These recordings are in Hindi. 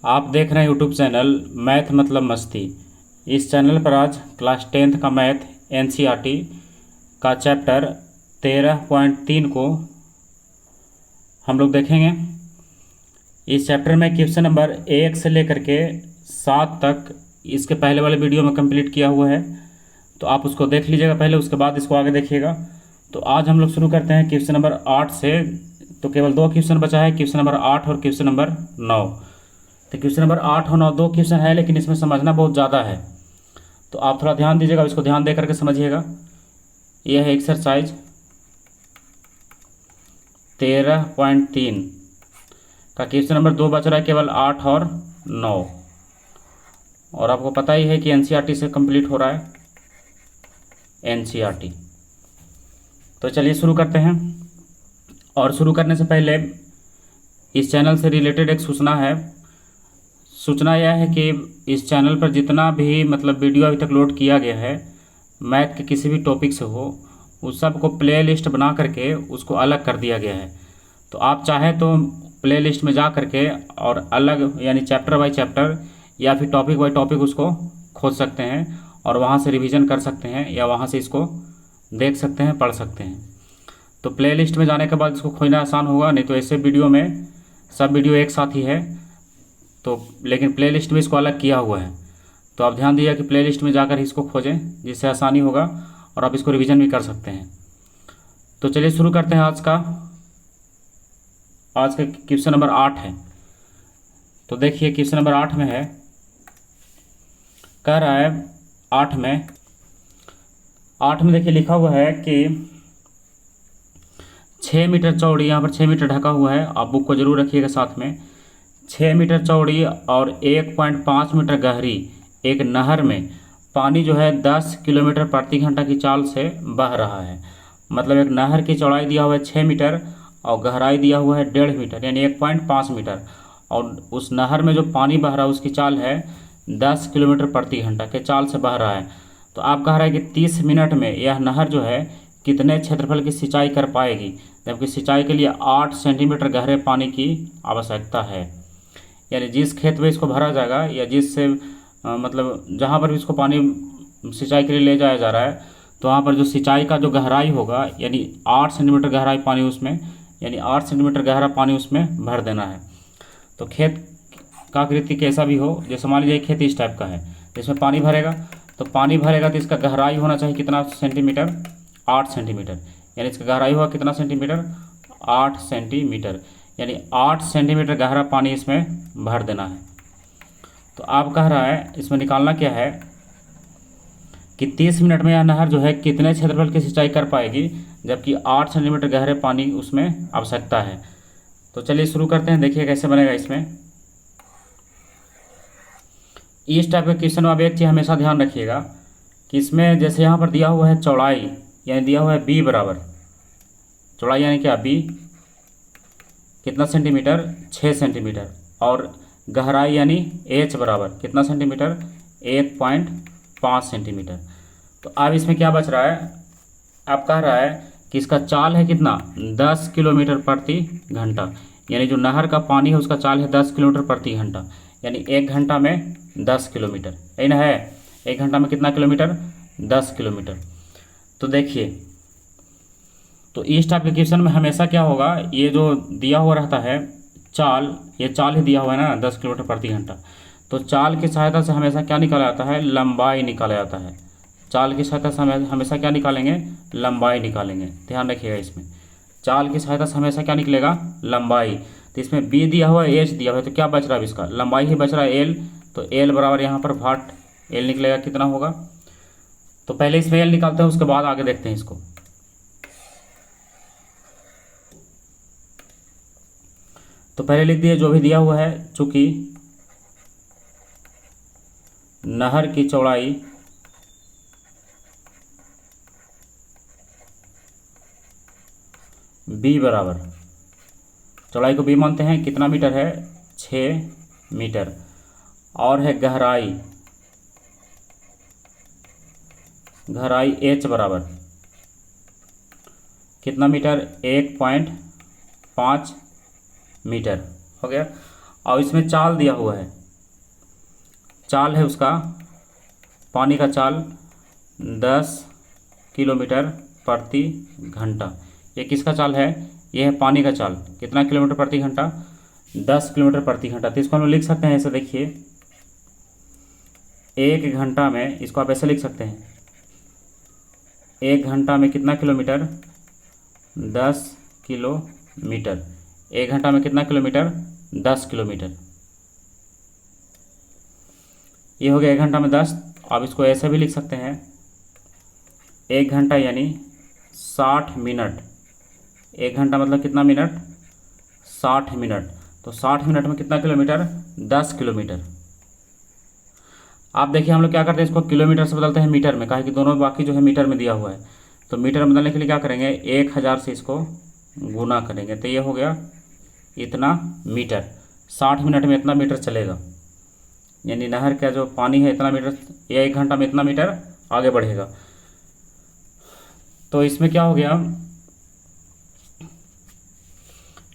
आप देख रहे हैं यूट्यूब चैनल मैथ मतलब मस्ती। इस चैनल पर आज क्लास 10th का मैथ एनसीईआरटी का चैप्टर 13.3 को हम लोग देखेंगे। इस चैप्टर में क्वेश्चन नंबर 1 से लेकर के 7 तक इसके पहले वाले वीडियो में कंप्लीट किया हुआ है, तो आप उसको देख लीजिएगा पहले, उसके बाद इसको आगे देखिएगा। तो आज हम लोग शुरू करते हैं क्वेश्चन नंबर 8 से। तो केवल 2 क्वेश्चन बचा है, क्वेश्चन नंबर 8 और क्वेश्चन नंबर 9। तो क्वेश्चन नंबर 8 और 9 2 क्वेश्चन है, लेकिन इसमें समझना बहुत ज़्यादा है, तो आप थोड़ा ध्यान दीजिएगा, इसको ध्यान दे करके समझिएगा। यह है एक्सरसाइज 13.3 का क्वेश्चन नंबर 2 बच रहा है, केवल 8 और 9। और आपको पता ही है कि एनसीईआरटी से कंप्लीट हो रहा है एनसीईआरटी। तो चलिए शुरू करते हैं। और शुरू करने से पहले इस चैनल से रिलेटेड एक सूचना है। सूचना यह है कि इस चैनल पर जितना भी वीडियो अभी तक लोड किया गया है मैथ के किसी भी टॉपिक से हो, उस सब को प्ले लिस्ट बना करके उसको अलग कर दिया गया है। तो आप चाहें तो प्ले लिस्ट में जा करके और अलग यानी चैप्टर बाय चैप्टर या फिर टॉपिक बाय टॉपिक उसको खोज सकते हैं और वहाँ से रिवीजन कर सकते हैं, या वहाँ से इसको देख सकते हैं, पढ़ सकते हैं। तो प्ले लिस्ट में जाने के बाद इसको खोजना आसान होगा, नहीं तो ऐसे वीडियो में सब वीडियो एक साथ ही है, तो लेकिन प्ले लिस्ट में इसको अलग किया हुआ है। तो आप ध्यान दीजिए कि प्ले लिस्ट में जाकर ही इसको खोजें, जिससे आसानी होगा और आप इसको रिवीजन भी कर सकते हैं। तो चलिए शुरू करते हैं। आज का क्वेश्चन नंबर 8 है। तो देखिए क्वेश्चन नंबर 8 में है, कह रहा है 8 में देखिए लिखा हुआ है कि 6 मीटर चौड़ी, यहाँ पर 6 मीटर ढका हुआ है, आप बुक को जरूर रखिएगा साथ में। 6 मीटर चौड़ी और 1.5 मीटर गहरी एक नहर में पानी जो है 10 किलोमीटर प्रति घंटा की चाल से बह रहा है। मतलब एक नहर की चौड़ाई दिया हुआ है 6 मीटर और गहराई दिया हुआ है 1.5 मीटर यानी 1.5 मीटर, और उस नहर में जो पानी बह रहा है उसकी चाल है 10 किलोमीटर प्रति घंटा के चाल से बह रहा है। तो आप कह रहा है कि 30 मिनट में यह नहर जो है कितने क्षेत्रफल की सिंचाई कर पाएगी, जबकि सिंचाई के लिए 8 सेंटीमीटर गहरे पानी की आवश्यकता है। यानी जिस खेत में इसको भरा जाएगा या जिससे जहाँ पर भी इसको पानी सिंचाई के लिए ले जाया जा रहा है, तो वहाँ पर जो सिंचाई का जो गहराई होगा यानी 8 सेंटीमीटर गहराई पानी उसमें, यानी 8 सेंटीमीटर गहरा पानी उसमें भर देना है। तो खेत का आकृति कैसा भी हो, जैसे मान लीजिए खेत इस टाइप का है जिसमें पानी भरेगा, तो इसका गहराई होना चाहिए कितना सेंटीमीटर, 8 सेंटीमीटर। यानी इसका गहराई हुआ कितना सेंटीमीटर, 8 सेंटीमीटर, यानी 8 सेंटीमीटर गहरा पानी इसमें भर देना है। तो आप कह रहा है इसमें निकालना क्या है कि 30 मिनट में यह नहर जो है कितने क्षेत्रफल की सिंचाई कर पाएगी, जबकि 8 सेंटीमीटर गहरे पानी उसमें आवश्यकता है। तो चलिए शुरू करते हैं, देखिए कैसे बनेगा। इसमें इस टाइप के क्वेश्चन में आप एक चीज़ हमेशा ध्यान रखिएगा कि इसमें जैसे यहाँ पर दिया हुआ है चौड़ाई, यानी दिया हुआ है बी बराबर, चौड़ाई यानी क्या, बी कितना सेंटीमीटर, 6 सेंटीमीटर, और गहराई यानी एच बराबर कितना सेंटीमीटर, 1.5 सेंटीमीटर। तो अब इसमें क्या बच रहा है, आप कह रहा है कि इसका चाल है कितना, 10 किलोमीटर प्रति घंटा। यानी जो नहर का पानी है उसका चाल है 10 किलोमीटर प्रति घंटा, यानी 1 घंटा में 10 किलोमीटर, यही ना है, 1 घंटा में कितना किलोमीटर, 10 किलोमीटर। तो देखिए, तो इस टाइप के क्वेश्चन में हमेशा क्या होगा, ये जो दिया हुआ रहता है चाल, ये चाल ही दिया हुआ है ना 10 किलोमीटर प्रति घंटा, तो चाल की सहायता से हमेशा क्या निकाला जाता है, लंबाई निकाला जाता है। चाल की सहायता से हमेशा क्या निकालेंगे, लंबाई निकालेंगे। ध्यान रखिएगा, इसमें चाल की सहायता से हमेशा क्या निकलेगा, लंबाई। तो इसमें बी दिया हुआ है, एच दिया हुआ है, तो क्या बच रहा है इसका, लंबाई ही बच रहा है एल। तो एल बराबर यहाँ पर भाट एल निकलेगा, कितना होगा। तो पहले इसमें एल निकालते हैं, उसके बाद आगे देखते हैं इसको। तो पहले लिख दिए जो भी दिया हुआ है, चूंकि नहर की चौड़ाई बी बराबर, चौड़ाई को बी मानते हैं, कितना मीटर है, 6 मीटर, और है गहराई एच बराबर कितना मीटर, 1.5 मीटर हो गया। और इसमें चाल दिया हुआ है, चाल है उसका, पानी का चाल 10 किलोमीटर प्रति घंटा। ये किसका चाल है? ये है पानी का चाल। कितना किलोमीटर प्रति घंटा? 10 किलोमीटर प्रति घंटा। तो इसको हम लोग लिख सकते हैं ऐसे, देखिए 1 घंटा में, इसको आप ऐसे लिख सकते हैं, 1 घंटा में कितना किलोमीटर? 10 किलोमीटर। 1 घंटा में कितना किलोमीटर? 10 किलोमीटर। ये हो गया 1 घंटा में 10। अब इसको ऐसे भी लिख सकते हैं, 1 घंटा यानी 60 मिनट। 1 घंटा मतलब कितना मिनट? 60 मिनट। तो 60 मिनट में कितना किलोमीटर? 10 किलोमीटर। आप देखिए हम लोग क्या करते हैं, इसको किलोमीटर से बदलते हैं मीटर में, कहा कि दोनों बाकी जो है मीटर में दिया हुआ है। तो मीटर में बदलने के लिए क्या करेंगे, 1000 से इसको गुना करेंगे, तो ये हो गया इतना मीटर। 60 मिनट में इतना मीटर चलेगा, यानी नहर का जो पानी है इतना मीटर, या 1 घंटा में इतना मीटर आगे बढ़ेगा। तो इसमें क्या हो गया,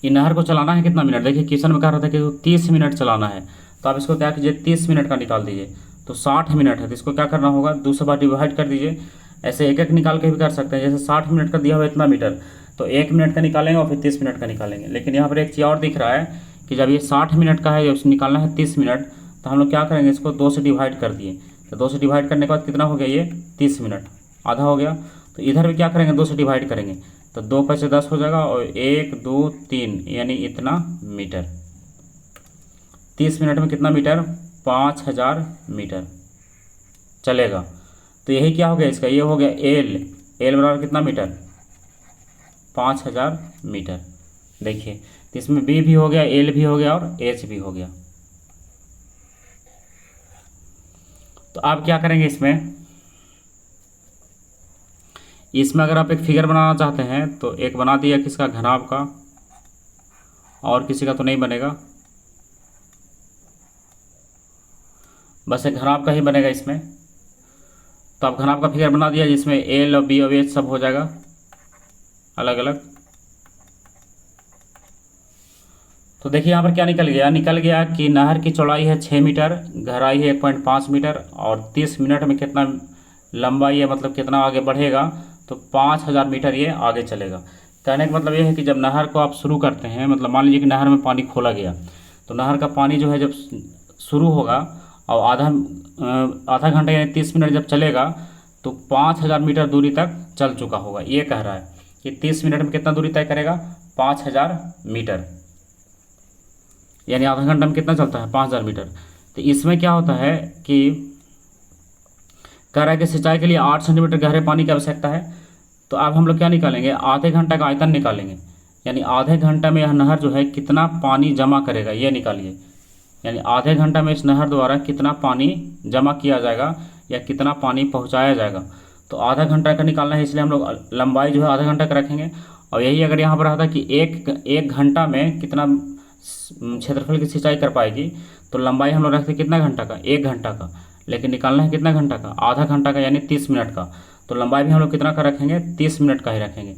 ये नहर को चलाना है कितना मिनट? देखिए क्वेश्चन में कह रहा था कि 30 मिनट चलाना है, तो आप इसको क्या कीजिए, 30 मिनट का निकाल दीजिए। तो 60 मिनट है, तो इसको क्या करना होगा, 2 से बार डिवाइड कर दीजिए। ऐसे एक एक निकाल के भी कर सकते हैं, जैसे 60 मिनट का दिया हुआ इतना मीटर, तो 1 मिनट का निकालेंगे और फिर 30 मिनट का निकालेंगे। लेकिन यहाँ पर एक चीज़ और दिख रहा है कि जब ये 60 मिनट का है, जब निकालना है 30 मिनट, तो हम लोग क्या करेंगे, इसको 2 से डिवाइड कर दिए। तो 2 से डिवाइड करने के बाद कितना हो गया, ये 30 मिनट, आधा हो गया। तो इधर भी क्या करेंगे, 2 से डिवाइड करेंगे, तो 2 5 10 हो जाएगा, और 1 2 3 यानी इतना मीटर। 30 मिनट में कितना मीटर? 5000 मीटर चलेगा। तो यही क्या हो गया इसका, ये हो गया एल बराबर कितना मीटर? 5000 मीटर। देखिए तो इसमें बी भी हो गया, एल भी हो गया और एच भी हो गया। तो आप क्या करेंगे इसमें अगर आप एक फिगर बनाना चाहते हैं तो एक बना दिया किसका, घनाभ का, और किसी का तो नहीं बनेगा, बस एक घनाभ का ही बनेगा इसमें। तो आप घनाभ का फिगर बना दिया जिसमें एल और बी और एच सब हो जाएगा अलग अलग। तो देखिए यहाँ पर क्या निकल गया कि नहर की चौड़ाई है 6 मीटर, गहराई है 1.5 मीटर, और 30 मिनट में कितना लंबाई है, मतलब कितना आगे बढ़ेगा, तो 5000 मीटर ये आगे चलेगा। कहने का मतलब ये है कि जब नहर को आप शुरू करते हैं, मतलब मान लीजिए कि नहर में पानी खोला गया, तो नहर का पानी जो है जब शुरू होगा और आधा घंटा यानी 30 मिनट जब चलेगा, तो 5000 मीटर दूरी तक चल चुका होगा। ये कह रहा है कि 30 मिनट में कितना दूरी तय करेगा, 5000 मीटर, यानी आधा घंटा में कितना चलता है, 5000 मीटर। तो इसमें क्या होता है कि कह रहा है कि सिंचाई के लिए 8 सेंटीमीटर गहरे पानी की आवश्यकता है। तो अब हम लोग क्या निकालेंगे, आधे घंटा का आयतन निकालेंगे, यानी आधे घंटे में यह नहर जो है कितना पानी जमा करेगा, ये निकालिए। यानी आधे घंटा में इस नहर द्वारा कितना पानी जमा किया जाएगा या कितना पानी पहुंचाया जाएगा। तो आधा घंटा का निकालना है, इसलिए हम लोग लंबाई जो है आधा घंटा का रखेंगे। और यही अगर यहाँ पर रहा था कि एक घंटा में कितना क्षेत्रफल की सिंचाई कर पाएगी, तो लंबाई हम लोग रखते कितना घंटा का, 1 घंटा का, लेकिन निकालना है कितना घंटा का, आधा घंटा का, यानी 30 मिनट का। तो लंबाई भी हम लोग कितना का रखेंगे, 30 मिनट का ही रखेंगे।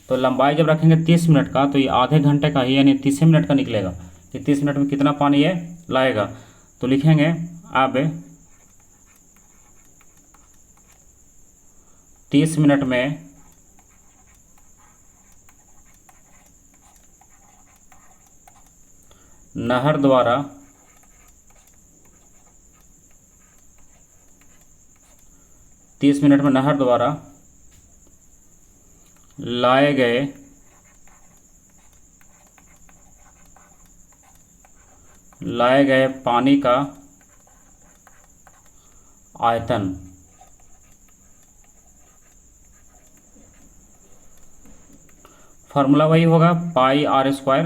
तो लंबाई जब रखेंगे 30 मिनट का, तो ये आधे घंटे का ही यानी 30 मिनट का निकलेगा कि 30 मिनट में कितना पानी ये लाएगा। तो लिखेंगे अब 30 मिनट में नहर द्वारा लाए गए पानी का आयतन फार्मूला वही होगा पाई आर स्क्वायर।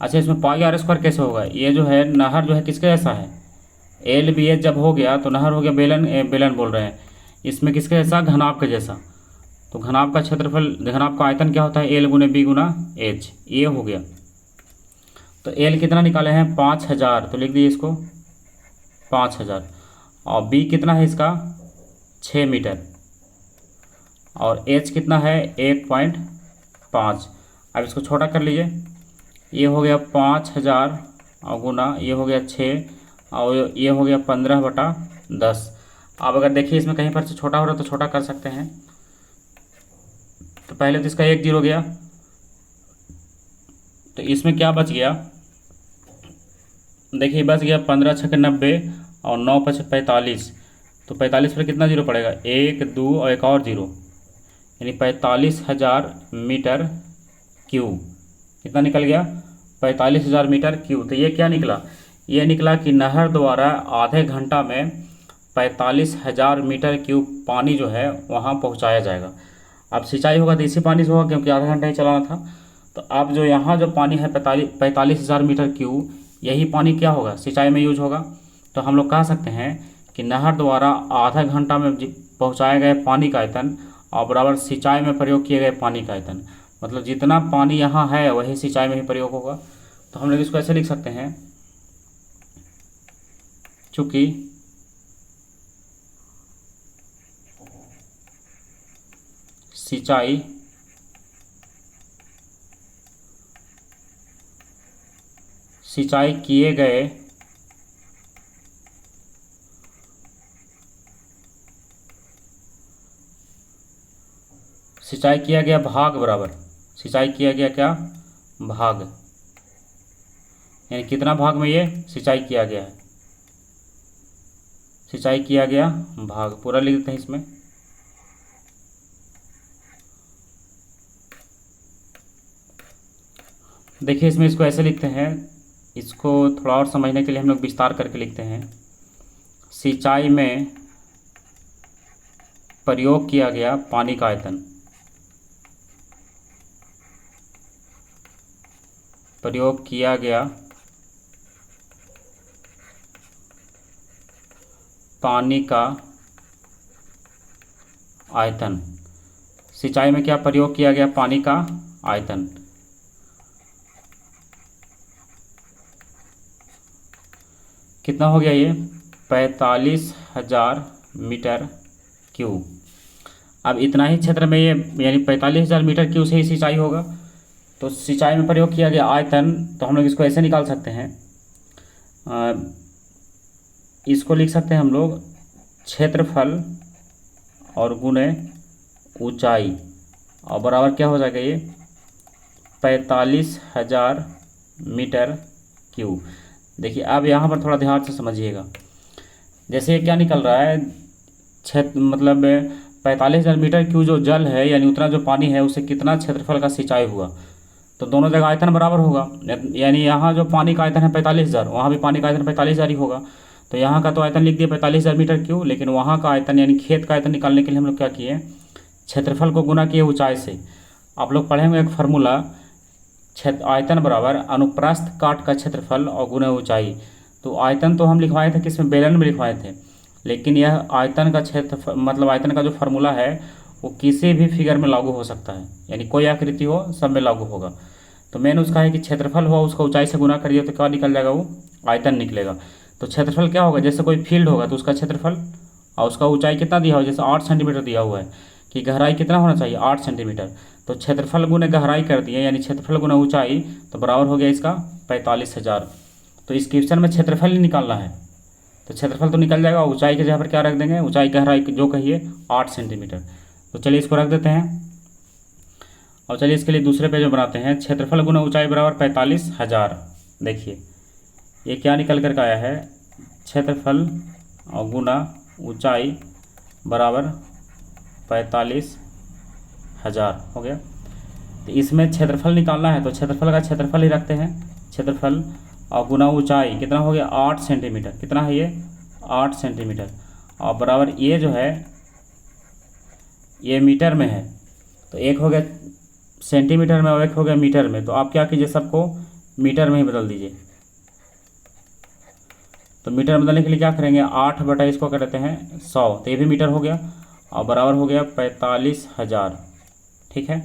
अच्छा, इसमें पाई आर स्क्वायर कैसे होगा, ये जो है नहर जो है किसके जैसा है, एल बी एच जब हो गया तो नहर हो गया बेलन बोल रहे हैं, इसमें किसके जैसा, घनाभ के जैसा। तो घनाभ का क्षेत्रफल, घनाभ का आयतन क्या होता है, एल गुने बी गुना एच, ये हो गया। तो एल कितना निकाले हैं, 5000, तो लिख दीजिए इसको 5000, और बी कितना है इसका 6 मीटर, और एच कितना है 1.5। अब इसको छोटा कर लीजिए, ये हो गया 5000 और गुना ये हो गया 6 और ये हो गया 15/10। अब अगर देखिए इसमें कहीं पर से छोटा हो रहा है तो छोटा कर सकते हैं। तो पहले तो इसका 1 0 गया, तो इसमें क्या बच गया, देखिए बच गया 15 छक 90 और 9 5 45। तो 45 पर कितना जीरो पड़ेगा, 1 2 और एक और जीरो, यानी 45,000 मीटर क्यूब। कितना निकल गया, 45,000 मीटर क्यूब। तो ये क्या निकला, ये निकला कि नहर द्वारा आधे घंटा में 45,000 मीटर क्यूब पानी जो है वहाँ पहुँचाया जाएगा। अब सिंचाई होगा तो इसी पानी से होगा क्योंकि आधा घंटा ही चलाना था। तो अब जो यहाँ जो पानी है 45,000 मीटर क्यूब, यही पानी क्या होगा, सिंचाई में यूज होगा। तो हम लोग कह सकते हैं कि नहर द्वारा आधा घंटा में पहुँचाए गए पानी का आयतन और बराबर सिंचाई में प्रयोग किए गए पानी का आयतन, मतलब जितना पानी यहाँ है वही सिंचाई में ही प्रयोग होगा। तो हम लोग इसको ऐसे लिख सकते हैं, चूँकि सिंचाई किए गए सिंचाई किया गया भाग बराबर सिंचाई किया गया क्या, भाग, यानी कितना भाग में ये सिंचाई किया गया है, सिंचाई किया गया भाग, पूरा लिख देते हैं इसमें। देखिए इसमें इसको ऐसे लिखते हैं, इसको थोड़ा और समझने के लिए हम लोग विस्तार करके लिखते हैं, सिंचाई में प्रयोग किया गया पानी का आयतन, प्रयोग किया गया पानी का आयतन, सिंचाई में क्या प्रयोग किया गया पानी का आयतन। कितना हो गया ये, 45,000 मीटर क्यूब। अब इतना ही क्षेत्र में ये यानी 45,000 मीटर क्यूब से ही सिंचाई होगा। तो सिंचाई में प्रयोग किया गया आयतन, तो हम लोग इसको ऐसे निकाल सकते हैं, इसको लिख सकते हैं हम लोग क्षेत्रफल और गुणे ऊंचाई और बराबर क्या हो जाएगा ये 45,000 मीटर क्यूब। देखिए अब यहाँ पर थोड़ा ध्यान से समझिएगा, जैसे ये क्या निकल रहा है, क्षेत्र मतलब 45,000 मीटर क्यूब जो जल है यानी उतना जो पानी है उसे कितना क्षेत्रफल का सिंचाई हुआ, तो दोनों जगह आयतन बराबर होगा। यानी यहाँ जो पानी का आयतन है 45,000, वहाँ भी पानी का आयतन 45,000 ही होगा। तो यहाँ का तो आयतन लिख दिया 45,000 मीटर क्यूब, लेकिन वहाँ का आयतन यानी खेत का आयतन निकालने के लिए हम लोग क्या किए, क्षेत्रफल को गुना किए ऊंचाई से। आप लोग पढ़ेंगे एक फार्मूला, आयतन बराबर अनुप्रस्थ काट का क्षेत्रफल और गुना ऊंचाई। तो आयतन तो हम लिखवाए थे किसमें, बेलन में लिखवाए थे, लेकिन यह आयतन का क्षेत्र मतलब आयतन का जो फार्मूला है वो किसी भी फिगर में लागू हो सकता है, यानी कोई आकृति हो सब में लागू होगा। तो मेन उसका है कि क्षेत्रफल हुआ उसका ऊंचाई से गुना करिए तो क्या निकल जाएगा, वो आयतन निकलेगा। तो क्षेत्रफल क्या होगा, जैसे कोई फील्ड होगा तो उसका क्षेत्रफल और उसका ऊंचाई कितना दिया हुआ है, जैसे 8 सेंटीमीटर दिया हुआ है कि गहराई कितना होना चाहिए 8 सेंटीमीटर। तो क्षेत्रफल गुने गहराई कर दिए यानी क्षेत्रफल गुना ऊंचाई, तो बराबर हो गया इसका 45,000। तो इस क्वेश्चन में क्षेत्रफल ही निकालना है, तो क्षेत्रफल तो निकल जाएगा, ऊंचाई के जगह पर क्या रख देंगे, ऊंचाई गहराई जो कहिए 8 सेंटीमीटर। तो चलिए इसको रख देते हैं और चलिए इसके लिए दूसरे पेज में बनाते हैं, क्षेत्रफल गुना ऊंचाई बराबर 45,000। देखिए ये क्या निकल कर आया है, क्षेत्रफल और गुना ऊंचाई बराबर 45,000 हो गया। तो इसमें क्षेत्रफल निकालना है तो क्षेत्रफल का क्षेत्रफल ही रखते हैं, क्षेत्रफल और गुना ऊंचाई कितना हो गया 8 सेंटीमीटर, कितना है ये 8 सेंटीमीटर और बराबर ये जो है ये मीटर में है, तो एक हो गया सेंटीमीटर में और एक हो गया मीटर में। तो आप क्या कीजिए, सबको मीटर में ही बदल दीजिए। तो मीटर बदलने के लिए क्या करेंगे, 8 बटा इसको कर देते हैं 100, तो ये भी मीटर हो गया और बराबर हो गया 45,000। ठीक है,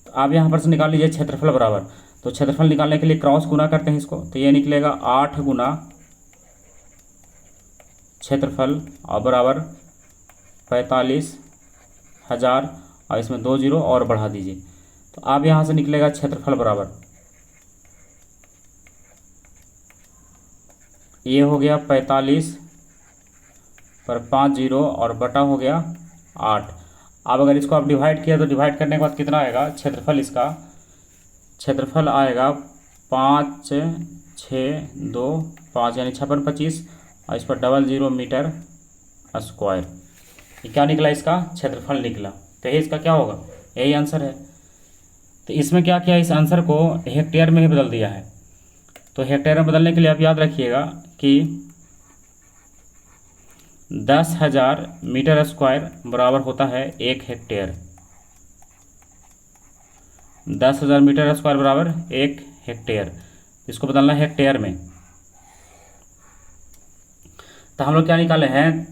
तो आप यहाँ पर से निकाल लीजिए क्षेत्रफल बराबर। तो क्षेत्रफल निकालने के लिए क्रॉस गुना करते हैं इसको, तो ये निकलेगा 8 गुना क्षेत्रफल और बराबर 45,000 और इसमें 2 जीरो और बढ़ा दीजिए। तो आप यहाँ से निकलेगा क्षेत्रफल बराबर ये हो गया 45 पर 5 जीरो और बटा हो गया 8। अब अगर इसको आप डिवाइड किया तो डिवाइड करने के बाद कितना आएगा क्षेत्रफल, इसका क्षेत्रफल आएगा 5 6 2 5 यानी 56 25 और इस पर 00 मीटर स्क्वायर। ये क्या निकला, इसका क्षेत्रफल निकला। तो ये इसका क्या होगा, यही आंसर है। तो इसमें क्या किया, इस आंसर को हेक्टेयर में ही बदल दिया है। तो हेक्टेयर में बदलने के लिए आप याद रखिएगा कि 10,000 मीटर स्क्वायर बराबर होता है 1 हेक्टेयर। 10,000 मीटर स्क्वायर बराबर 1 हेक्टेयर। इसको बदलना है हेक्टेयर में। तो हम लोग क्या निकाले हैं,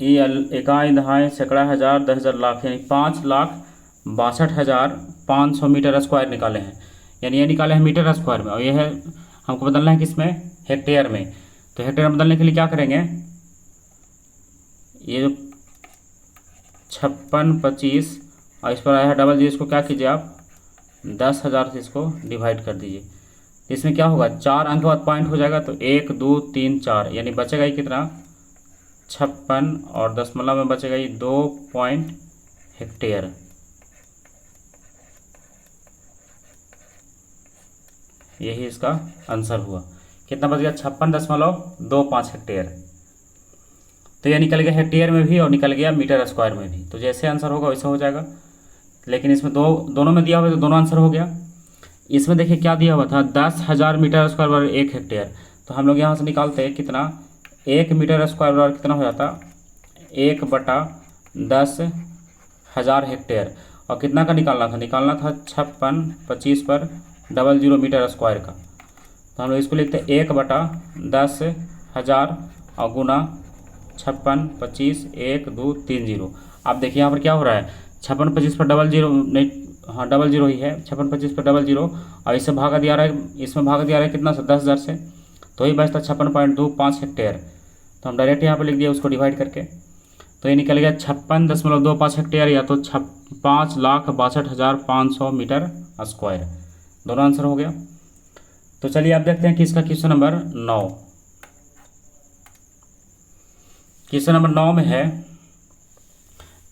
ये इकाई दहाई सैकड़ा हज़ार 10,000 लाख यानी 5,62,500 मीटर स्क्वायर निकाले हैं। यानी ये निकाले हैं मीटर स्क्वायर में और ये है हमको बदलना है किसमें, हेक्टेयर में। तो हेक्टेयर में बदलने के लिए क्या करेंगे, ये जो 56 25 और इस पर आया है डबल जी, इसको क्या कीजिए आप 10,000 से इसको डिवाइड कर दीजिए। इसमें क्या होगा, 4 अंक के बाद पॉइंट हो जाएगा तो 1 2 3 4 यानी बचेगा ही कितना 56 और दशमलव में बचेगा ये 2 पॉइंट हेक्टेयर। यही इसका आंसर हुआ। कितना बच गया 56.25 हेक्टेयर। तो यह निकल गया हेक्टेयर में भी और निकल गया मीटर स्क्वायर में भी। तो जैसे आंसर होगा वैसा हो जाएगा। लेकिन इसमें दोनों में दिया हुआ है तो दोनों आंसर हो गया। इसमें देखिए क्या दिया हुआ था 10,000 मीटर स्क्वायर बराबर 1 हेक्टेयर। तो हम लोग यहाँ से निकालते हैं कितना, 1 मीटर स्क्वायर बराबर कितना हो जाता 1/10,000 हेक्टेयर। और कितना का निकालना था 56 25 पर 00 मीटर स्क्वायर का। तो हम लोग इसको लिखते हैं 1/10,000 और गुना 56 25 1 2 3 0। अब देखिए यहाँ पर क्या हो रहा है 56 25 पर 00 नहीं, हाँ 00 ही है, 56 25 पर 00 और इससे भागा दिया रहा है, इसमें भागा दिया रहा है कितना 10,000 से, तो ही बचता 56.25 हेक्टेयर। तो हम डायरेक्ट यहाँ पर लिख दिया उसको डिवाइड करके। तो ये निकल गया 56.25 हेक्टेयर या तो 5,62,500 मीटर स्क्वायर। दोनों आंसर हो गया। तो चलिए आप देखते हैं कि इसका क्वेश्चन नंबर 9। क्वेश्चन नंबर 9 में है,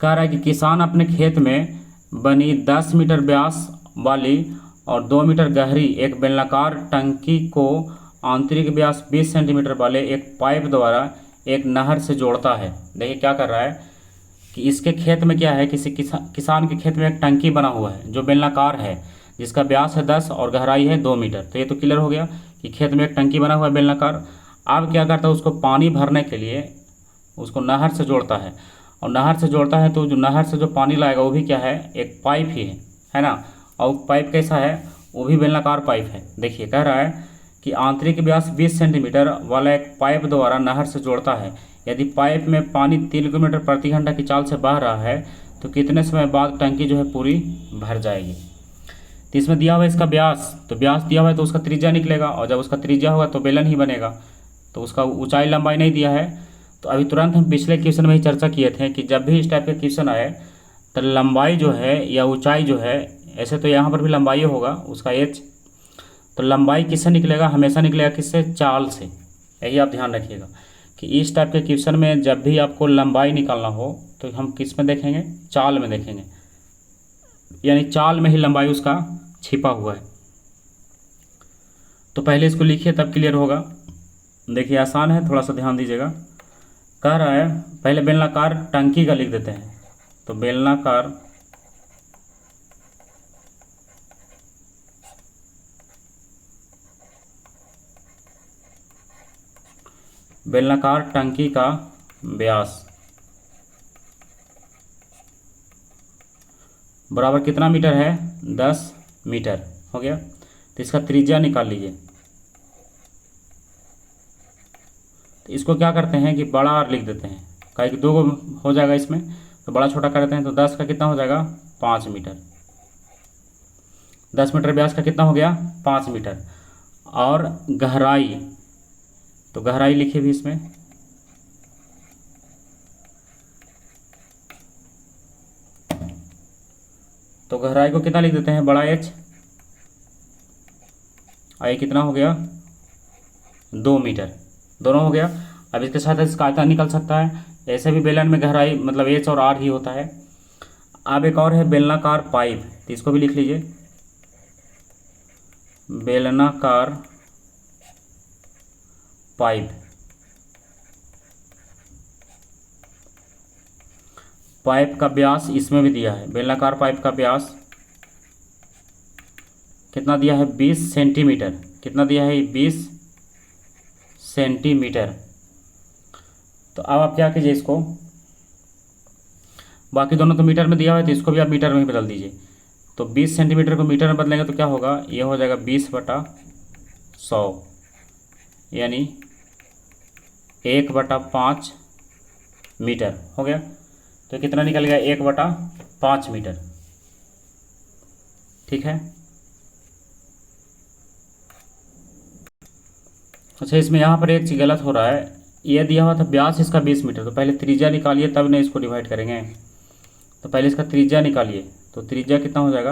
कह रहा है कि किसान अपने खेत में बनी 10 मीटर व्यास वाली और 2 मीटर गहरी एक बेलनाकार टंकी को आंतरिक व्यास 20 सेंटीमीटर वाले एक पाइप द्वारा एक नहर से जोड़ता है। देखिए क्या कर रहा है कि इसके खेत में क्या है, किसी किसान के खेत में एक टंकी बना हुआ है जो बेलनाकार है, जिसका व्यास है 10 और गहराई है 2 मीटर। तो ये तो क्लियर हो गया कि खेत में एक टंकी बना हुआ है बेलनाकार। अब क्या करता है, उसको पानी भरने के लिए उसको नहर से जोड़ता है और नहर से जोड़ता है तो जो नहर से जो पानी लाएगा वो भी क्या है, एक पाइप ही है ना। और पाइप कैसा है, वो भी बेलनाकार पाइप है। देखिए कह रहा है कि आंतरिक व्यास 20 सेंटीमीटर वाला एक पाइप द्वारा नहर से जोड़ता है। यदि पाइप में पानी 3 किलोमीटर प्रति घंटा की चाल से बह रहा है तो कितने समय बाद टंकी जो है पूरी भर जाएगी। तो इसमें दिया हुआ है इसका व्यास, तो व्यास दिया हुआ है तो उसका त्रिज्या निकलेगा और जब उसका त्रिज्या होगा तो बेलन ही बनेगा। तो उसका ऊंचाई लंबाई नहीं दिया है। तो अभी तुरंत हम पिछले क्वेश्चन में ही चर्चा किए थे कि जब भी इस टाइप के क्वेश्चन आए तो लंबाई जो है या ऊंचाई जो है, ऐसे तो यहाँ पर भी लंबाई होगा उसका एच, तो लंबाई किससे निकलेगा, हमेशा निकलेगा किससे, चाल से। यही आप ध्यान रखिएगा कि इस टाइप के क्वेश्चन में जब भी आपको लंबाई निकालना हो तो हम किस में देखेंगे, चाल में देखेंगे, यानी चाल में ही लंबाई उसका छिपा हुआ है। तो पहले इसको लिखिए तब क्लियर होगा। देखिए आसान है, थोड़ा सा ध्यान दीजिएगा। कह रहा है पहले बेलनाकार टंकी का लिख देते हैं। तो बेलनाकार टंकी का व्यास बराबर कितना मीटर है, 10 मीटर हो गया। तो इसका त्रिज्या निकाल लीजिए। तो इसको क्या करते हैं कि बड़ा आर लिख देते हैं, काहे कि 2 हो जाएगा इसमें, तो बड़ा छोटा करते हैं। तो 10 का कितना हो जाएगा 5 मीटर, 10 मीटर व्यास का कितना हो गया 5 मीटर। और गहराई, तो गहराई लिखिए भी इसमें, तो गहराई को कितना लिख देते हैं, बड़ा एच। और ये कितना हो गया 2 मीटर, दोनों हो गया। अब इसके साथ इसका आयतन निकल सकता है। ऐसे भी बेलन में गहराई मतलब एच और आर ही होता है। अब एक और है बेलनाकार पाइप, तो इसको भी लिख लीजिए, बेलनाकार पाइप। पाइप का व्यास इसमें भी दिया है, बेलनाकार पाइप का व्यास कितना दिया है, 20 सेंटीमीटर। कितना दिया है, 20 सेंटीमीटर। तो अब आप क्या कीजिए, इसको बाकी दोनों तो मीटर में दिया हुआ है, तो इसको भी आप मीटर में ही बदल दीजिए। तो 20 सेंटीमीटर को मीटर में बदलेंगे तो क्या होगा, ये हो जाएगा 20/100, यानी 1/5 मीटर हो गया। तो कितना निकल गया, 1/5 मीटर। ठीक है। अच्छा, इसमें यहाँ पर एक चीज़ गलत हो रहा है, ये दिया हुआ था व्यास इसका 20 मीटर, तो पहले त्रिज्या निकालिए तब नहीं इसको डिवाइड करेंगे। तो पहले इसका त्रिज्या निकालिए, तो त्रिज्या कितना हो जाएगा,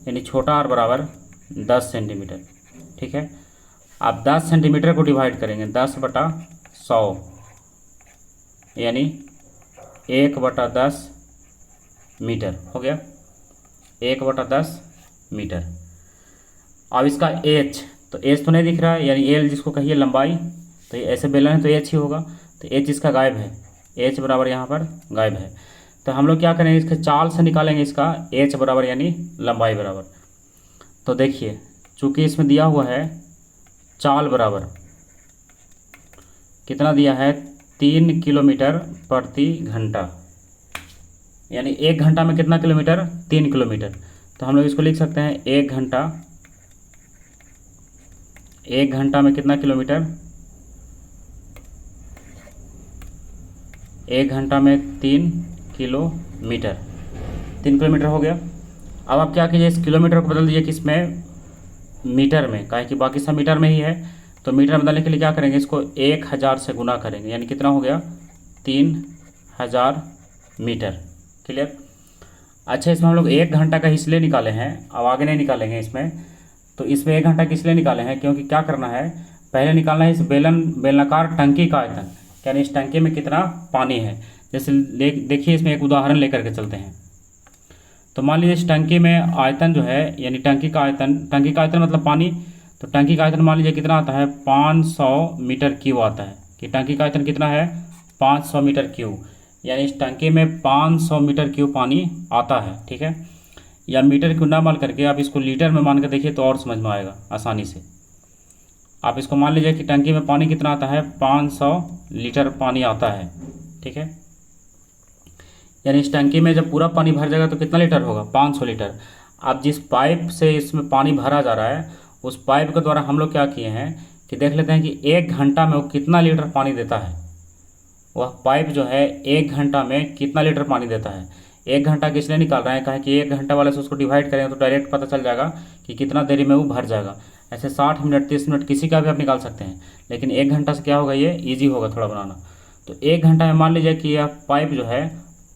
यानी छोटा r बराबर 10 सेंटीमीटर। ठीक है। आप 10 सेंटीमीटर को डिवाइड करेंगे 10/100, यानी 1/10 मीटर हो गया, 1/10 मीटर। अब इसका एच, तो एच तो नहीं दिख रहा है, यानी एल जिसको कहिए लंबाई, तो ये ऐसे बेलन है तो एच ही होगा, तो एच इसका गायब है, एच बराबर यहाँ पर गायब है। तो हम लोग क्या करेंगे, इसके चाल से निकालेंगे इसका एच बराबर यानी लंबाई बराबर। तो देखिए, चूंकि इसमें दिया हुआ है चाल बराबर कितना दिया है, 3 किलोमीटर प्रति घंटा, यानी 1 घंटा में कितना किलोमीटर, 3 किलोमीटर। तो हम लोग इसको लिख सकते हैं 1 घंटा में कितना किलोमीटर, 1 घंटा में 3 किलोमीटर, 3 किलोमीटर हो गया। अब आप क्या कीजिए, इस किलोमीटर को बदल दीजिए किस में, मीटर में, काहे कि बाकी सब मीटर में ही है। तो मीटर बदलने के लिए क्या करेंगे, इसको 1000 से गुना करेंगे, यानी कितना हो गया, 3000 मीटर। क्लियर। अच्छा, इसमें हम लोग 1 घंटा का इसलिए निकाले हैं, अब आगे नहीं निकालेंगे इसमें। तो इसमें 1 घंटा किस लिए निकाले हैं, क्योंकि क्या करना है, पहले निकालना है इस बेलनाकार टंकी का आयतन, यानी इस टंकी में कितना पानी है। जैसे देखिए, इसमें एक उदाहरण लेकर के चलते हैं। तो मान लीजिए इस टंकी में आयतन जो है, यानी टंकी का आयतन मतलब पानी, तो टंकी का आयतन मान लीजिए कितना आता है, 500 मीटर क्यूब आता है, कि टंकी का आयतन कितना है, 500 मीटर क्यूब, यानी इस टंकी में 500 मीटर क्यूब पानी आता है। ठीक है। या मीटर क्यूब ना मान करके आप इसको लीटर में मान कर देखिए तो और समझ में आएगा आसानी से। आप इसको मान लीजिए कि टंकी में पानी कितना आता है, 500 लीटर पानी आता है। ठीक है। यानी इस टंकी में जब पूरा पानी भर जाएगा तो कितना लीटर होगा, 500 लीटर। अब जिस पाइप से इसमें पानी भरा जा रहा है, उस पाइप के द्वारा हम लोग क्या किए हैं कि देख लेते हैं कि 1 घंटा में वो कितना लीटर पानी देता है। वह पाइप जो है 1 घंटा में कितना लीटर पानी देता है। 1 घंटा किस लिए निकाल रहे हैं, कहें कि 1 घंटा वाले से उसको डिवाइड करेंगे तो डायरेक्ट पता चल जाएगा कि कितना देरी में वो भर जाएगा। ऐसे 60 मिनट 30 मिनट किसी का भी आप निकाल सकते हैं, लेकिन 1 घंटा से क्या होगा, ये ईजी होगा थोड़ा बनाना। तो 1 घंटा में मान लीजिए कि यह पाइप जो है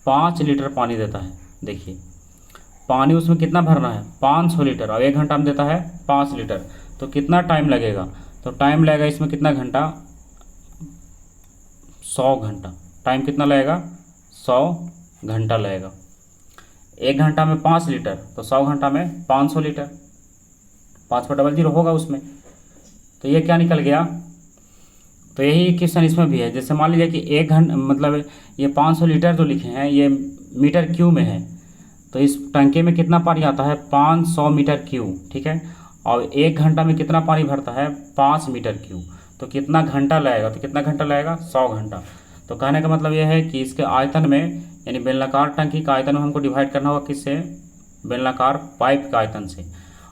5 लीटर पानी देता है। देखिए, पानी उसमें कितना भरना है, 500 लीटर, और 1 घंटा में देता है 5 लीटर। तो कितना टाइम लगेगा, तो टाइम लगेगा इसमें कितना घंटा, 100 घंटा। टाइम कितना लगेगा, 100 घंटा लगेगा। 1 घंटा में 5 लीटर, तो 100 घंटा में 500 लीटर, 5/00 होगा उसमें। तो ये क्या निकल गया। तो यही क्वेश्चन इसमें भी है। जैसे मान लीजिए कि 1 घंटा मतलब ये 500 लीटर जो लिखे हैं ये मीटर क्यूब में है, तो इस टंकी में कितना पानी आता है, 500 मीटर क्यूब। ठीक है। और 1 घंटा में कितना पानी भरता है, 5 मीटर क्यूब। तो कितना घंटा लगेगा, तो कितना घंटा लगेगा, 100 घंटा। तो कहने का मतलब यह है कि इसके आयतन में, यानी बेलनाकार टंकी का आयतन में हमको डिवाइड करना होगा किससे, बेलनाकार पाइप का आयतन से।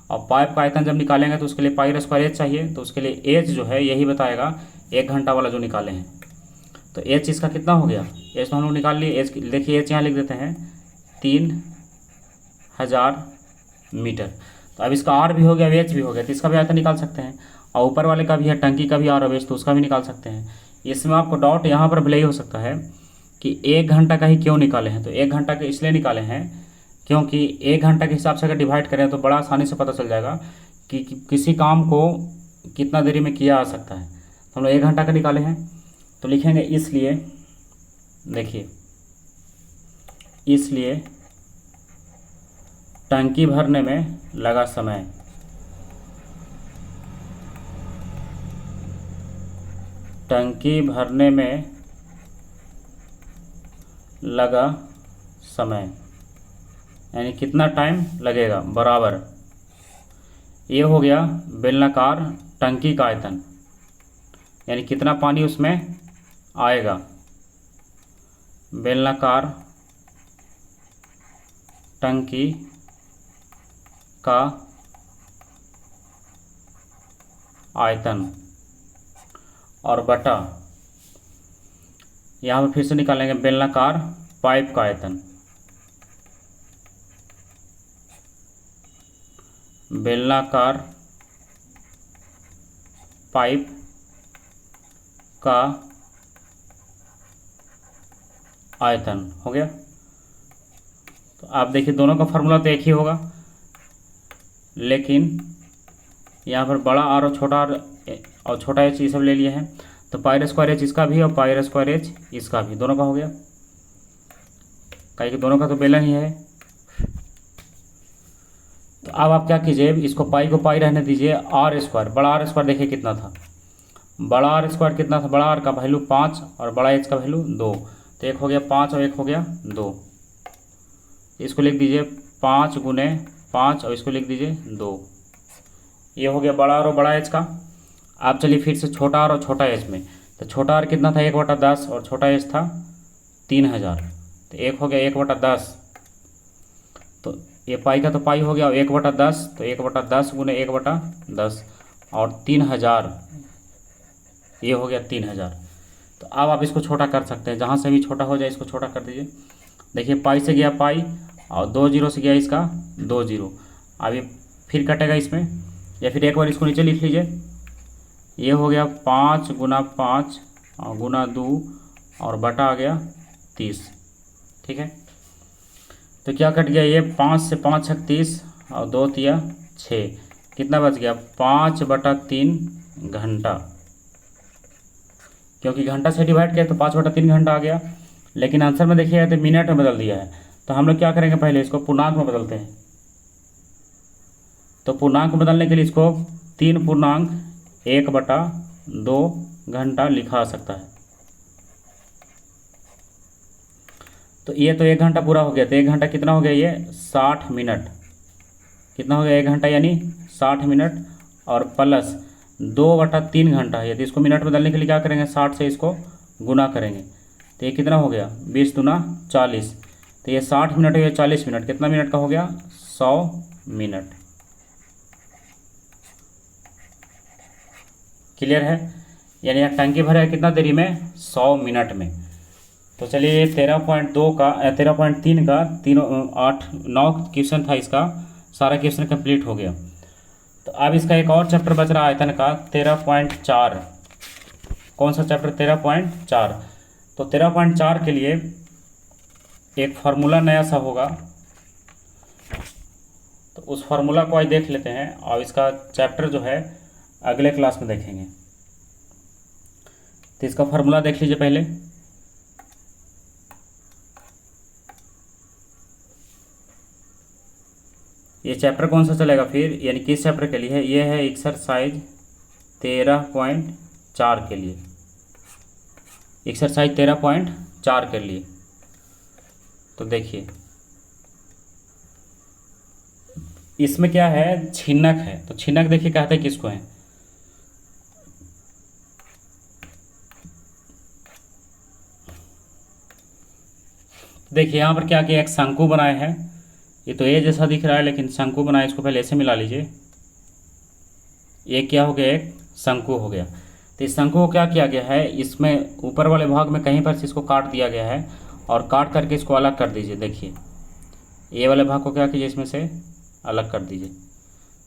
और पाइप का आयतन जब निकालेंगे तो उसके लिए πr² एच चाहिए, तो उसके लिए एच जो है यही बताएगा 1 घंटा वाला जो निकाले हैं। तो एच इसका कितना हो गया, एच तो हम लोग निकाल लिए। एच देखिए, एच यहाँ लिख देते हैं 3000 मीटर। तो अब इसका आर भी हो गया, एच भी हो गया, तो इसका भी आयतन निकाल सकते हैं। और ऊपर वाले का भी है, टंकी का भी आर और एच, तो उसका भी निकाल सकते हैं। इसमें आपको डाउट यहाँ पर भले ही हो सकता है कि 1 घंटा का ही क्यों निकाले हैं। तो 1 घंटा के इसलिए निकाले हैं क्योंकि 1 घंटा के हिसाब से अगर डिवाइड करें तो बड़ा आसानी से पता चल जाएगा किसी काम को कितना देरी में किया जा सकता है। तो हम लोग 1 घंटा का निकाले हैं, तो लिखेंगे इसलिए, देखिए इसलिए टंकी भरने में लगा समय, टंकी भरने में लगा समय यानी कितना टाइम लगेगा, बराबर ये हो गया बेलनाकार टंकी का आयतन, यानी कितना पानी उसमें आएगा, बेलनाकार टंकी का आयतन, और बटा यहाँ पर फिर से निकालेंगे बेलनाकार पाइप का आयतन, बेलनाकार पाइप का आयतन हो गया। तो आप देखिए दोनों का फार्मूला तो एक ही होगा, लेकिन यहाँ पर बड़ा आर और छोटा आर और छोटा एच ये सब ले लिए हैं, तो पाई स्क्वायर एच इसका भी और पाई स्क्वायर एच इसका भी, दोनों का हो गया, कहीं कि दोनों का तो बेलन ही है। तो अब आप क्या कीजिए, इसको पाई रहने दीजिए, आर स्क्वायर, बड़ा आर स्क्वायर देखिए कितना था, बड़ा आर स्क्वायर कितना था, बड़ा आर का वैल्यू 5 और बड़ा एच का वैल्यू 2, तो एक हो गया 5 और एक हो गया 2, इसको लिख दीजिए 5 गुने 5 और इसको लिख दीजिए 2, ये हो गया बड़ा आर और बड़ा एच का। आप चलिए फिर से छोटा आर और छोटा एच में, तो छोटा आर कितना था 1/10 और छोटा एच था 3000, तो एक हो गया 1/10, तो ये पाई का तो पाई हो गया, 1/10 तो 1/10 गुने 1/10 और 3000, ये हो गया 3000। तो अब आप इसको छोटा कर सकते हैं, जहाँ से भी छोटा हो जाए इसको छोटा कर दीजिए। देखिए पाई से गया पाई और 2 जीरो से गया इसका 2 जीरो, अब ये फिर कटेगा इसमें, या फिर एक बार इसको नीचे लिख लीजिए, ये हो गया 5 गुना 5 और गुना 2 और बटा आ गया 30, ठीक है। तो क्या कट गया, ये 5 से 5 छक 30 और 2 तिया 6, कितना बच गया 5/3 घंटा, क्योंकि घंटा से डिवाइड किया तो 5/3 घंटा आ गया, लेकिन आंसर में देखिएगा तो मिनट में बदल दिया है। तो हम लोग क्या करेंगे, पहले इसको पूर्णांक में बदलते हैं। तो पूर्णांक में बदलने के लिए इसको 3.1/2 घंटा लिखा सकता है। तो ये तो 1 घंटा पूरा हो गया, तो 1 घंटा कितना हो गया, ये 60 मिनट, कितना हो गया 1 घंटा यानी 60 मिनट, और प्लस 2/3 घंटा है, यदि इसको मिनट में बदलने के लिए क्या करेंगे, 60 से इसको गुना करेंगे, तो ये कितना हो गया 20 दूना 40, तो ये 60 मिनट है, ये 40 मिनट, कितना मिनट का हो गया 100 मिनट। क्लियर है, यानी यह टंकी भरा है कितना देरी में, 100 मिनट में। तो चलिए 13.3 का 9 क्वेश्चन था, इसका सारा क्वेश्चन कंप्लीट हो गया। तो अब इसका एक और चैप्टर बच रहा है आयतन का 13.4, कौन सा चैप्टर 13.4। तो 13.4 के लिए एक फार्मूला नया सा होगा, तो उस फार्मूला को आज देख लेते हैं, और इसका चैप्टर जो है अगले क्लास में देखेंगे। तो इसका फार्मूला देख लीजिए पहले, ये चैप्टर कौन सा चलेगा फिर, यानी किस चैप्टर के लिए है, ये है एक्सरसाइज 13.4 के लिए, एक्सरसाइज 13.4 के लिए। तो देखिए इसमें क्या है, छिन्नक है, तो छिन्नक देखिए कहते हैं किसको है, देखिए यहाँ पर क्या किया, एक शंकु बनाए हैं, ये तो ए जैसा दिख रहा है लेकिन शंकु बनाए, इसको पहले ऐसे मिला लीजिए, ये क्या हो गया, एक शंकु हो गया। तो इस शंकु को क्या किया गया है, इसमें ऊपर वाले भाग में कहीं पर से इसको काट दिया गया है, और काट करके इसको अलग कर दीजिए। देखिए ये वाले भाग को क्या कीजिए, इसमें से अलग कर दीजिए।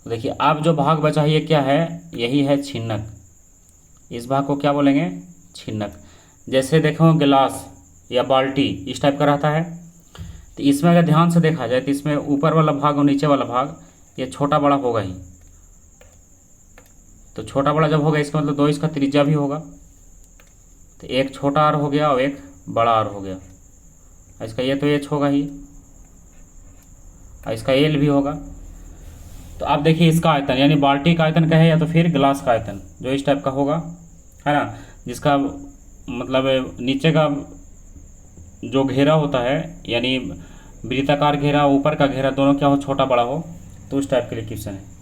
तो देखिए अब जो भाग बचा है ये क्या है, यही है छिन्नक, इस भाग को क्या बोलेंगे, छिन्नक। जैसे देखो गिलास या बाल्टी इस टाइप का रहता है, तो इसमें अगर ध्यान से देखा जाए तो इसमें ऊपर वाला भाग और नीचे वाला भाग ये छोटा बड़ा होगा ही, तो छोटा बड़ा जब होगा इसका मतलब 2 इसका त्रिज्या भी होगा, तो एक छोटा आर हो गया और एक बड़ा आर हो गया। इसका ये तो एच होगा ही और इसका एल भी होगा। तो आप देखिए इसका आयतन यानी बाल्टी का आयतन कहे या तो फिर गिलास का आयतन जो इस टाइप का होगा, है ना, जिसका मतलब नीचे का जो घेरा होता है यानी वृत्ताकार घेरा ऊपर का घेरा दोनों क्या हो, छोटा बड़ा हो, तो उस टाइप के लिए क्वेश्चन है।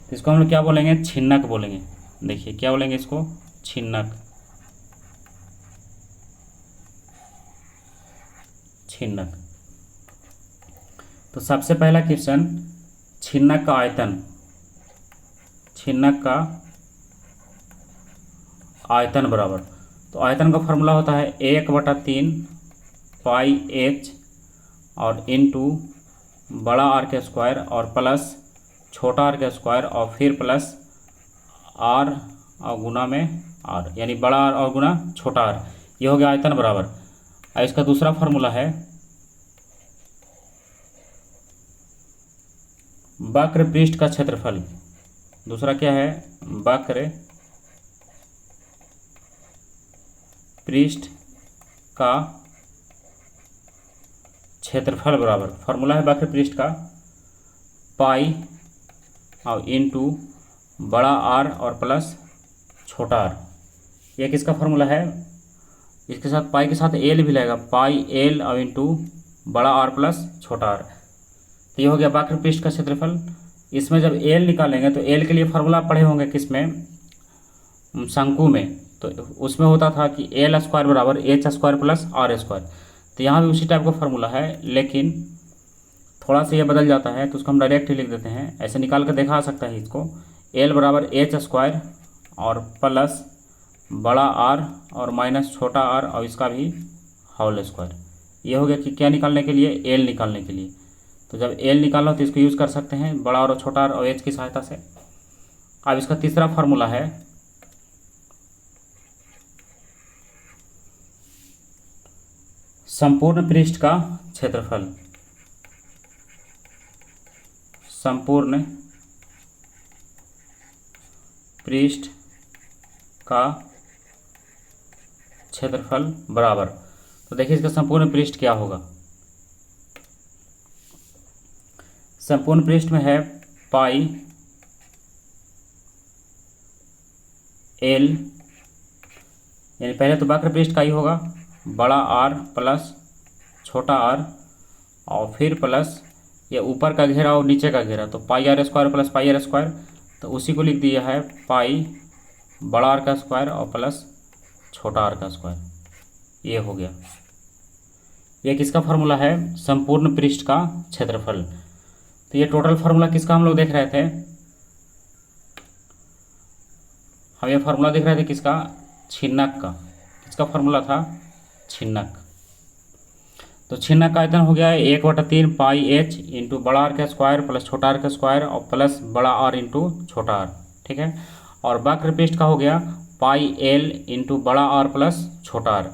तो इसको हम लोग क्या बोलेंगे, छिन्नक बोलेंगे। देखिए क्या बोलेंगे इसको, छिन्नक। छिन्नक। तो सबसे पहला क्वेश्चन, छिन्नक का आयतन। छिन्नक का आयतन बराबर, तो आयतन का फॉर्मूला होता है 1/3 पाई एच और इनटू बड़ा आर के स्क्वायर और प्लस छोटा आर के स्क्वायर और फिर प्लस आर और गुना में आर, यानी बड़ा आर और गुना छोटा आर, ये हो गया आयतन बराबर। और इसका दूसरा फार्मूला है वक्र पृष्ठ का क्षेत्रफल। दूसरा क्या है, वक्र पृष्ठ का क्षेत्रफल बराबर, फार्मूला है वक्र पृष्ठ का पाई और इनटू बड़ा आर और प्लस छोटा आर। ये किसका फार्मूला है, इसके साथ पाई के साथ एल भी लगेगा, पाई एल और इनटू बड़ा आर प्लस छोटा आर। तो ये हो गया वक्र पृष्ठ का क्षेत्रफल। इसमें जब एल निकालेंगे तो एल के लिए फार्मूला पढ़े होंगे किसमें, शंकु में, तो उसमें होता था कि एल स्क्वायर बराबर H square plus are square. तो यहाँ भी उसी टाइप का फार्मूला है, लेकिन थोड़ा सा ये बदल जाता है, तो उसको हम डायरेक्ट ही लिख देते हैं, ऐसे निकाल कर दिखा सकता है इसको, एल बराबर एच स्क्वायर और प्लस बड़ा आर और माइनस छोटा आर और इसका भी होल स्क्वायर। ये हो गया कि क्या निकालने के लिए, एल निकालने के लिए। तो जब एल निकालना हो तो इसको यूज़ कर सकते हैं बड़ा और छोटा आर और एच की सहायता से। अब इसका तीसरा फार्मूला है संपूर्ण पृष्ठ का क्षेत्रफल। संपूर्ण पृष्ठ का क्षेत्रफल बराबर, तो देखिए इसका संपूर्ण पृष्ठ क्या होगा। संपूर्ण पृष्ठ में है पाई एल, यानी पहले तो वक्र पृष्ठ का ही होगा, बड़ा आर प्लस छोटा आर और फिर प्लस ये ऊपर का घेरा और नीचे का घेरा, तो pi r square plus pi r square, तो उसी को लिख दिया है पाई बड़ा आर का स्क्वायर और प्लस छोटा आर का स्क्वायर। ये हो गया, ये किसका फार्मूला है, संपूर्ण पृष्ठ का क्षेत्रफल। तो ये टोटल फार्मूला किसका हम लोग देख रहे थे, हम ये फार्मूला देख रहे थे किसका, छिन्नक का। किसका फार्मूला था, छिन्नक। तो छिन्नक का आयतन हो गया है 1/3 पाई एच इंटू बड़ा आर का स्क्वायर प्लस छोटा आर का स्क्वायर और प्लस बड़ा आर इंटू छोटा आर, ठीक है। और वक्र पृष्ठ का हो गया पाई एल इंटू बड़ा आर प्लस छोटा आर,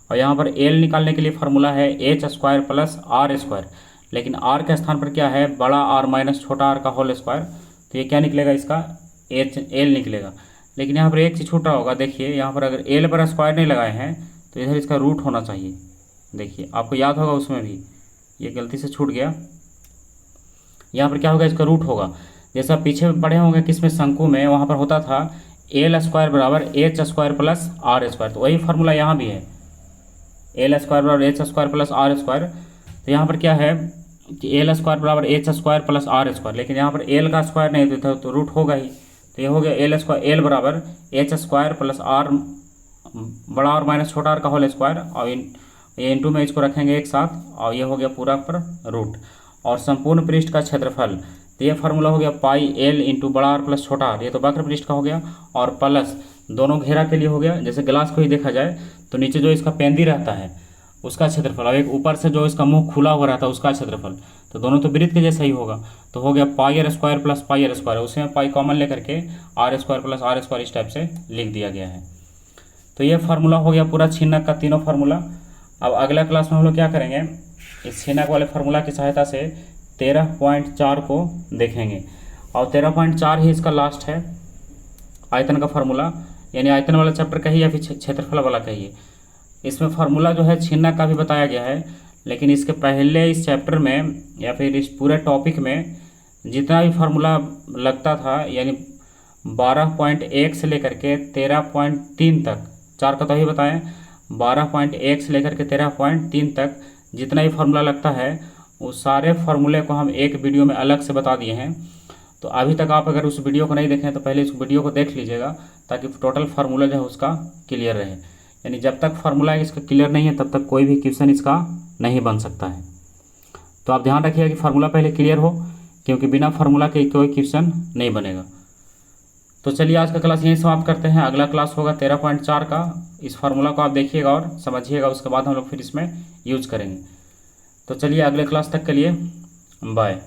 और यहाँ पर एल निकालने के लिए फार्मूला है H square plus are square, लेकिन आर के स्थान पर क्या है, बड़ा आर माइनस छोटा आर का होल स्क्वायर, तो ये क्या निकलेगा, इसका एच एल निकलेगा। लेकिन यहाँ पर एक चीज़ छूटा होगा, देखिए यहाँ पर अगर एल पर स्क्वायर नहीं लगाए हैं तो इधर इसका रूट होना चाहिए। देखिए आपको याद होगा उसमें भी ये गलती से छूट गया, यहाँ पर क्या होगा, इसका रूट होगा। जैसा पीछे पढ़े होंगे किसमें, शंकु में, वहाँ पर होता था एल स्क्वायर बराबर H square plus are square, तो वही फार्मूला यहाँ भी है, एल स्क्वायर बराबर H square plus are square. तो यहाँ पर क्या है कि एल स्क्वायर बराबर H square plus are square, लेकिन यहाँ पर एल का स्क्वायर नहीं देता तो रूट होगा ही, तो ये हो गया एल स्क्वायर, एल बराबर एच स्क्वायर प्लस आर बड़ा और माइनस छोटा आर का होल स्क्वायर, और ये इंटू में इसको रखेंगे एक साथ, और ये हो गया पूरा पर रूट। और संपूर्ण पृष्ठ का क्षेत्रफल, तो ये फार्मूला हो गया पाई एल इंटू बड़ा आर प्लस छोटा आर, ये तो वक्र पृष्ठ का हो गया, और प्लस दोनों घेरा के लिए हो गया। जैसे गिलास को ही देखा जाए तो नीचे जो इसका पेंदी रहता है उसका क्षेत्रफल, और एक ऊपर से जो इसका मुंह खुला हुआ रहता है उसका क्षेत्रफल, तो दोनों तो वृत्त के जैसा ही होगा। तो हो गया pi r square plus pi r square, उसमें पाई कॉमन लेकर के r square plus are square इस टाइप से लिख दिया गया है। तो ये फार्मूला हो गया पूरा छिन्नक का, तीनों फार्मूला। अब अगला क्लास में हम लोग क्या करेंगे, इस छिन्नक वाले फार्मूला की सहायता से 13.4 को देखेंगे, और 13.4 ही इसका लास्ट है। आयतन का फार्मूला, यानी आयतन वाला चैप्टर कहिए या फिर क्षेत्रफल वाला कहिए, इसमें फार्मूला जो है छीनना का भी बताया गया है। लेकिन इसके पहले इस चैप्टर में या फिर इस पूरे टॉपिक में जितना भी फार्मूला लगता था, यानी 12.1 से लेकर के 13.3 तक, 4 का तो ही बताएं, 12.1 से लेकर के 13.3 तक जितना भी फार्मूला लगता है वो सारे फार्मूले को हम एक वीडियो में अलग से बता दिए हैं। तो अभी तक आप अगर उस वीडियो को नहीं देखें तो पहले इस वीडियो को देख लीजिएगा, ताकि टोटल फार्मूला जो है उसका क्लियर रहे। यानी जब तक फार्मूला इसका क्लियर नहीं है तब तक कोई भी क्वेश्चन इसका नहीं बन सकता है। तो आप ध्यान रखिएगा कि फार्मूला पहले क्लियर हो, क्योंकि बिना फार्मूला के कोई क्वेश्चन नहीं बनेगा। तो चलिए आज का क्लास यहीं समाप्त करते हैं। अगला क्लास होगा 13.4 का। इस फार्मूला को आप देखिएगा और समझिएगा, उसके बाद हम लोग फिर इसमें यूज करेंगे। तो चलिए अगले क्लास तक के लिए बाय।